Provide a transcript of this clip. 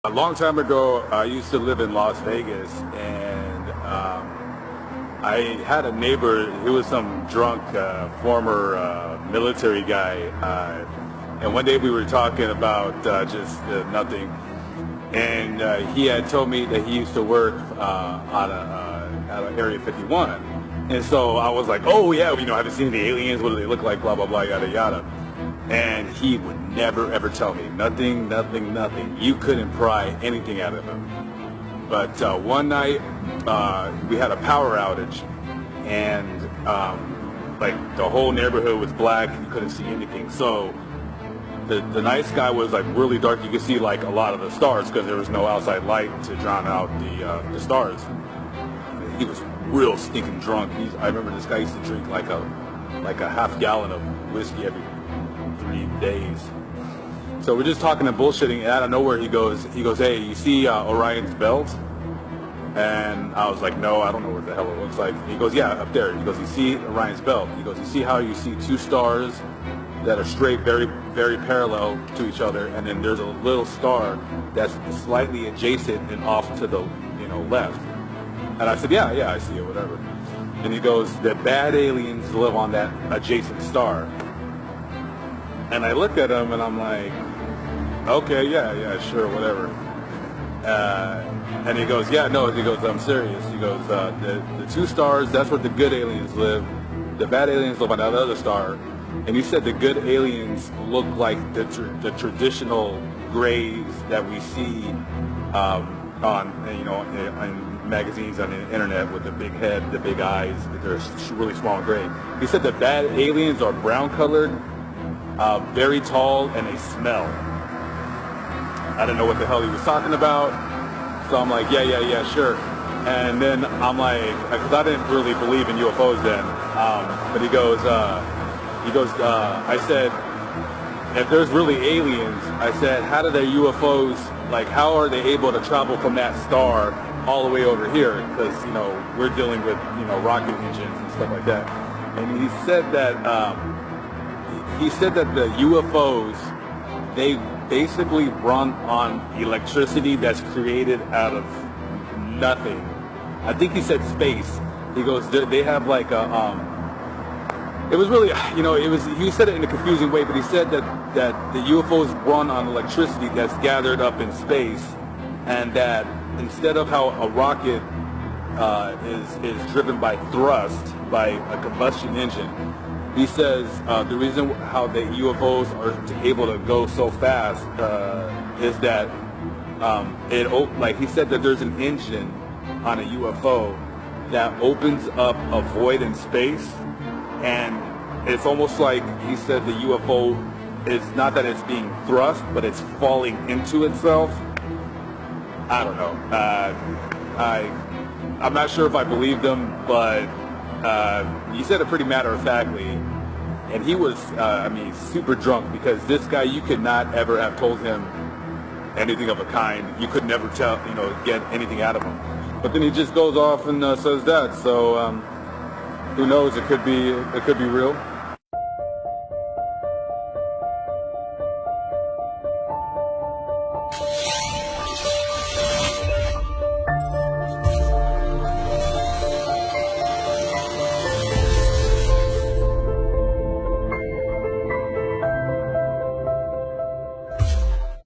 A long time ago, I used to live in Las Vegas, and I had a neighbor. He was some drunk former military guy, and one day we were talking about just nothing, and he had told me that he used to work at Area 51, and so I was like, oh yeah, haven't seen the aliens, what do they look like, blah blah blah, yada yada. And he would never ever tell me nothing. You couldn't pry anything out of him. But one night we had a power outage, and like the whole neighborhood was black. You couldn't see anything. So the night sky was like really dark. You could see like a lot of the stars because there was no outside light to drown out the stars. He was real stinking drunk. I remember this guy used to drink like a half gallon of whiskey every 3 days. So we're just talking and bullshitting, and out of nowhere he goes, hey, you see Orion's belt? And I was like, no, I don't know what the hell it looks like. He goes, yeah, up there. He goes, you see Orion's belt? He goes, you see how you see two stars that are straight, very, very parallel to each other, and then there's a little star that's slightly adjacent and off to the left. And I said, yeah, I see it, whatever. And he goes, the bad aliens live on that adjacent star. And I look at him and I'm like, okay, yeah, sure, whatever. And he goes, yeah, no, he goes, I'm serious. He goes, the two stars, that's where the good aliens live. The bad aliens live on that other star. And he said the good aliens look like the traditional grays that we see in magazines, on the internet, with the big head, the big eyes, they're really small and gray. He said the bad aliens are brown colored, very tall, and they smell. I didn't know what the hell he was talking about, so I'm like, yeah, sure. And then I'm like, because I didn't really believe in UFOs then, but he goes, I said, if there's really aliens, I said, how do their UFOs, like, how are they able to travel from that star all the way over here? Because, we're dealing with, rocket engines and stuff like that. And he said that, the UFOs, they basically run on electricity that's created out of nothing. I think he said space. He goes, they have like it was really, he said it in a confusing way, but he said that the UFOs run on electricity that's gathered up in space, and that instead of how a rocket is driven by thrust, by a combustion engine, he says the reason how the UFOs are able to go so fast is that like he said that there's an engine on a UFO that opens up a void in space, and it's almost like he said the UFO is not that it's being thrust, but it's falling into itself. I don't know. I'm not sure if I believed him, but he said it pretty matter-of-factly, and he was, super drunk, because this guy, you could not ever have told him anything of a kind. You could never tell, get anything out of him. But then he just goes off and says that. So who knows? It could be real.